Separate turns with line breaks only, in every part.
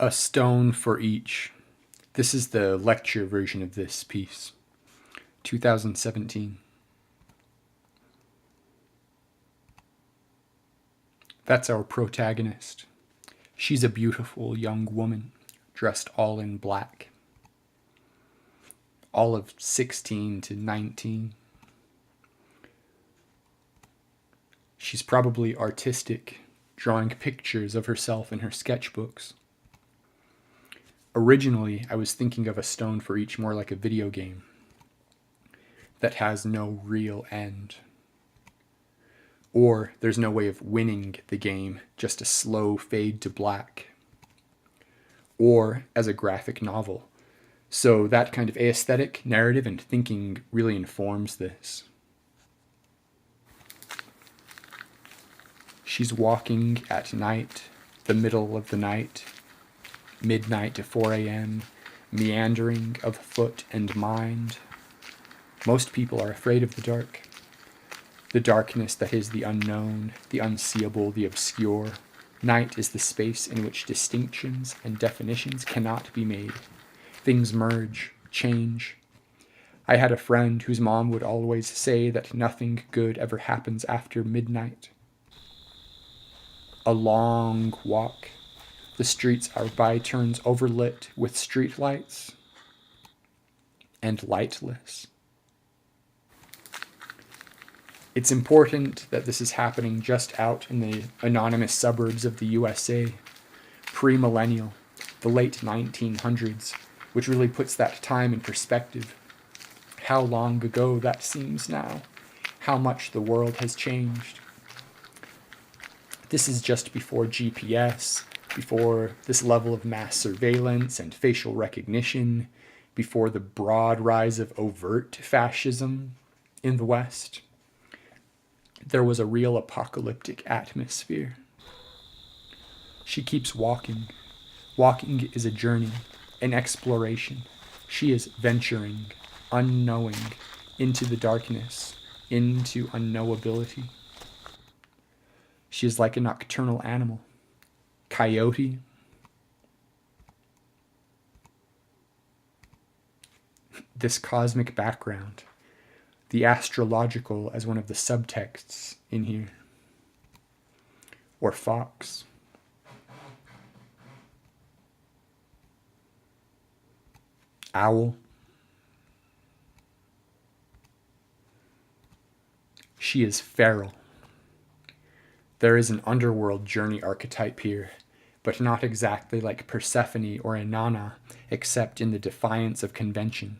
A stone for each. This is the lecture version of this piece. 2017. That's our protagonist. She's a beautiful young woman, dressed all in black. All of 16 to 19. She's probably artistic, drawing pictures of herself in her sketchbooks. Originally, I was thinking of a stone for each more like a video game that has no real end. Or there's no way of winning the game, just a slow fade to black. Or as a graphic novel. So that kind of aesthetic, narrative, and thinking really informs this. She's walking at night, the middle of the night, midnight to 4 a.m., meandering of foot and mind. Most people are afraid of the dark. The darkness that is the unknown, the unseeable, the obscure. Night is the space in which distinctions and definitions cannot be made. Things merge, change. I had a friend whose mom would always say that nothing good ever happens after midnight. A long walk. The streets are by turns overlit with street lights and lightless. It's important that this is happening just out in the anonymous suburbs of the USA, pre-millennial, the late 1900s, which really puts that time in perspective. How long ago that seems now, how much the world has changed. This is just before GPS, before this level of mass surveillance and facial recognition, before the broad rise of overt fascism in the West. There was a real apocalyptic atmosphere. She keeps walking. Walking is a journey, an exploration. She is venturing, unknowing, into the darkness, into unknowability. She is like a nocturnal animal. Coyote. This cosmic background. The astrological as one of the subtexts in here. Or fox. Owl. She is feral. There is an underworld journey archetype here, but not exactly like Persephone or Inanna, except in the defiance of convention.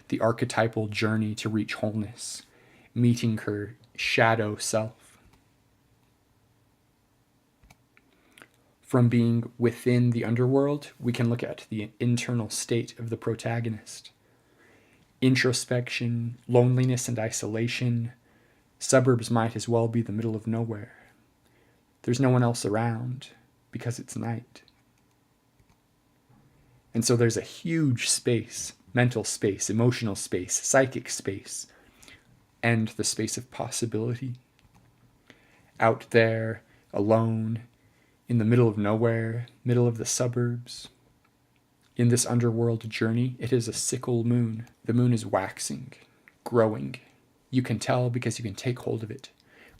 The archetypal journey to reach wholeness, meeting her shadow self. From being within the underworld, we can look at the internal state of the protagonist. Introspection, loneliness and isolation. Suburbs might as well be the middle of nowhere. There's no one else around because it's night. And so there's a huge space, mental space, emotional space, psychic space, and the space of possibility. Out there, alone, in the middle of nowhere, middle of the suburbs. In this underworld journey, it is a sickle moon. The moon is waxing, growing. You can tell because you can take hold of it.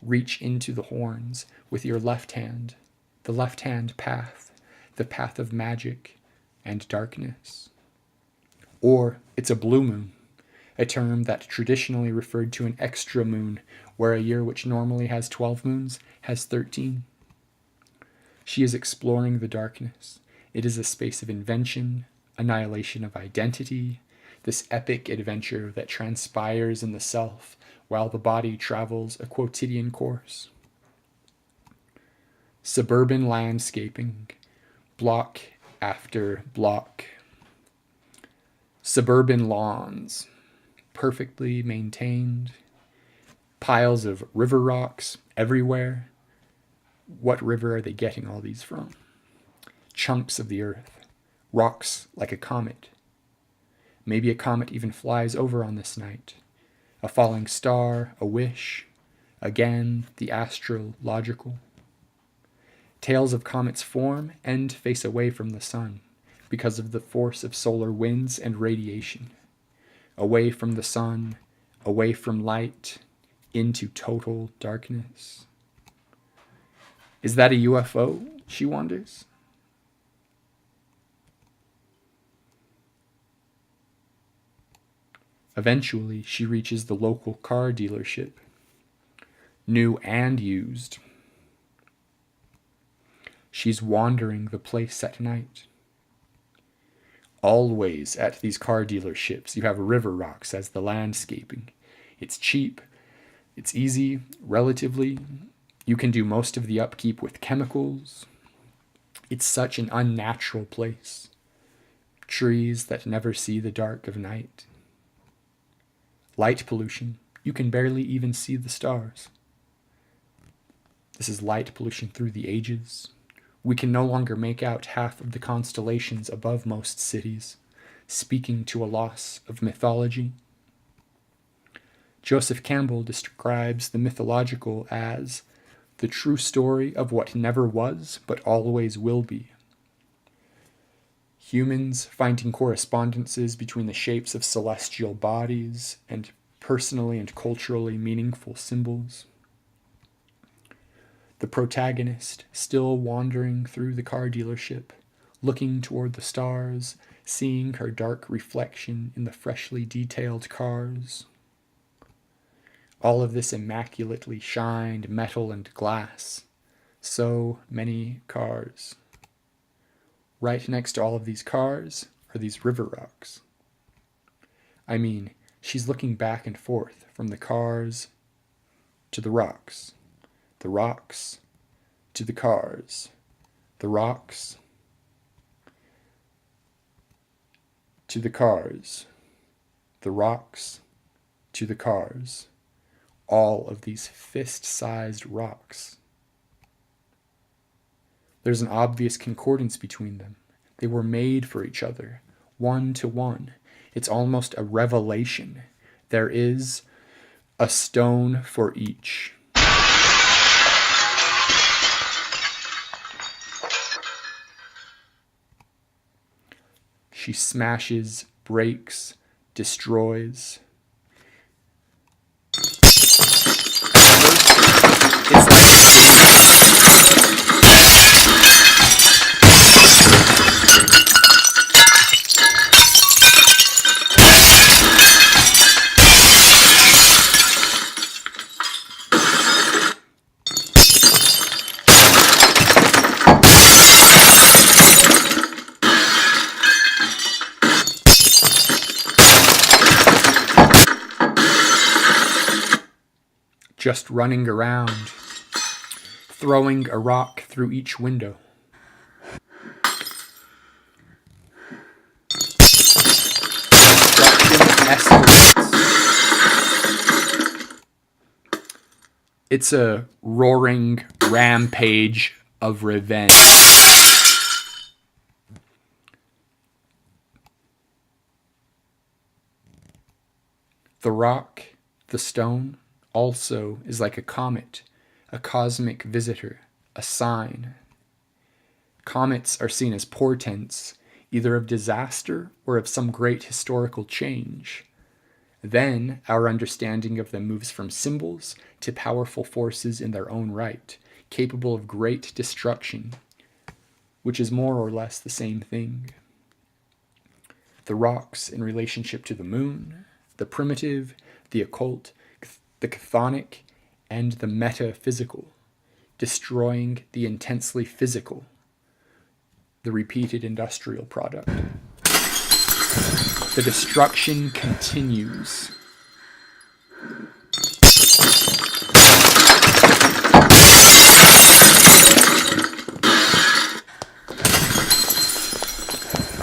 Reach into the horns with your left hand, the left hand path, the path of magic and darkness. Or it's a blue moon, a term that traditionally referred to an extra moon, where a year which normally has 12 moons has 13. She is exploring the darkness. It is a space of invention, annihilation of identity, this epic adventure that transpires in the self while the body travels a quotidian course. Suburban landscaping, block after block. Suburban lawns, perfectly maintained. Piles of river rocks everywhere. What river are they getting all these from? Chunks of the earth, rocks like a comet. Maybe a comet even flies over on this night. A falling star, a wish, again the astrological. Tails of comets form and face away from the sun because of the force of solar winds and radiation. Away from the sun, away from light, into total darkness. Is that a UFO, she wonders? Eventually, she reaches the local car dealership, new and used. She's wandering the place at night. Always at these car dealerships, you have river rocks as the landscaping. It's cheap, it's easy, relatively. You can do most of the upkeep with chemicals. It's such an unnatural place. Trees that never see the dark of night. Light pollution. You can barely even see the stars. This is light pollution through the ages. We can no longer make out half of the constellations above most cities, speaking to a loss of mythology. Joseph Campbell describes the mythological as the true story of what never was but always will be. Humans finding correspondences between the shapes of celestial bodies and personally and culturally meaningful symbols. The protagonist still wandering through the car dealership, looking toward the stars, seeing her dark reflection in the freshly detailed cars. All of this immaculately shined metal and glass. So many cars. Right next to all of these cars are these river rocks. I mean, she's looking back and forth from the cars to the rocks to the cars, the rocks to the cars, the rocks to the cars, all of these fist-sized rocks. There's an obvious concordance between them. They were made for each other, one to one. It's almost a revelation. There is a stone for each. She smashes, breaks, destroys. It's like just running around, throwing a rock through each window. Destruction escalates. It's a roaring rampage of revenge. The rock, the stone, also is like a comet, a cosmic visitor, a sign. Comets are seen as portents, either of disaster or of some great historical change. Then our understanding of them moves from symbols to powerful forces in their own right, capable of great destruction, which is more or less the same thing. The rocks in relationship to the moon, the primitive, the occult, the chthonic, and the metaphysical, destroying the intensely physical, the repeated industrial product. The destruction continues.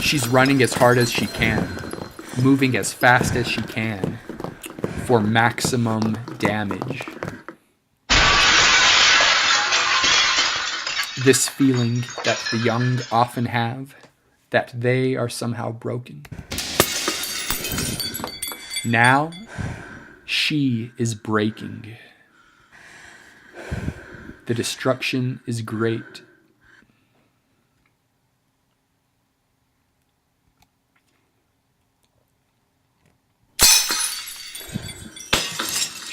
She's running as hard as she can, moving as fast as she can, for maximum damage. This feeling that the young often have, that they are somehow broken. Now, she is breaking. The destruction is great,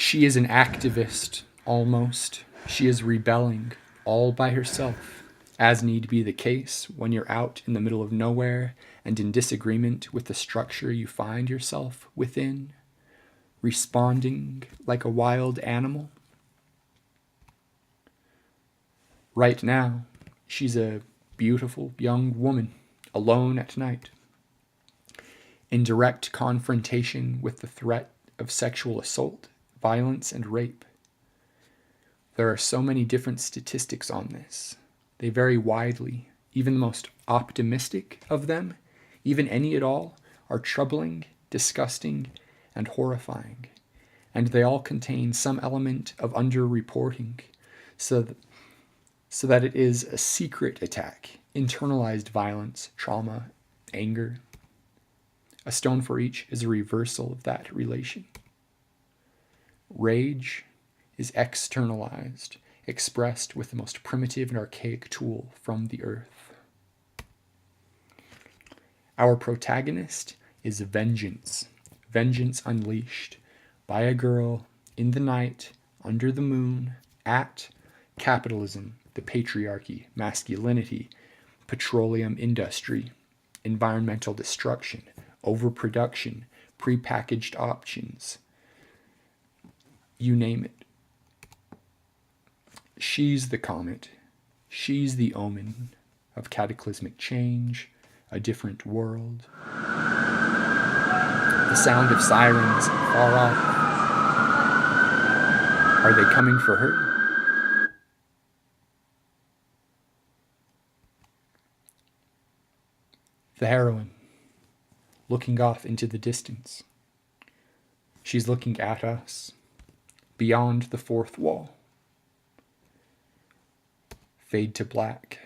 She is an activist, almost. She is rebelling all by herself, as need be the case when you're out in the middle of nowhere and in disagreement with the structure you find yourself within, responding like a wild animal. Right now, she's a beautiful young woman, alone at night, in direct confrontation with the threat of sexual assault, violence, and rape. There are so many different statistics on this. They vary widely. Even the most optimistic of them, even any at all, are troubling, disgusting, and horrifying. And they all contain some element of underreporting, so that it is a secret attack, internalized violence, trauma, anger. A stone for each is a reversal of that relation. Rage is externalized, expressed with the most primitive and archaic tool from the earth. Our protagonist is vengeance, vengeance unleashed by a girl in the night, under the moon, at capitalism, the patriarchy, masculinity, petroleum industry, environmental destruction, overproduction, prepackaged options. You name it. She's the comet. She's the omen of cataclysmic change, a different world. The sound of sirens far off. Are they coming for her? The heroine, looking off into the distance. She's looking at us, beyond the fourth wall. Fade to black.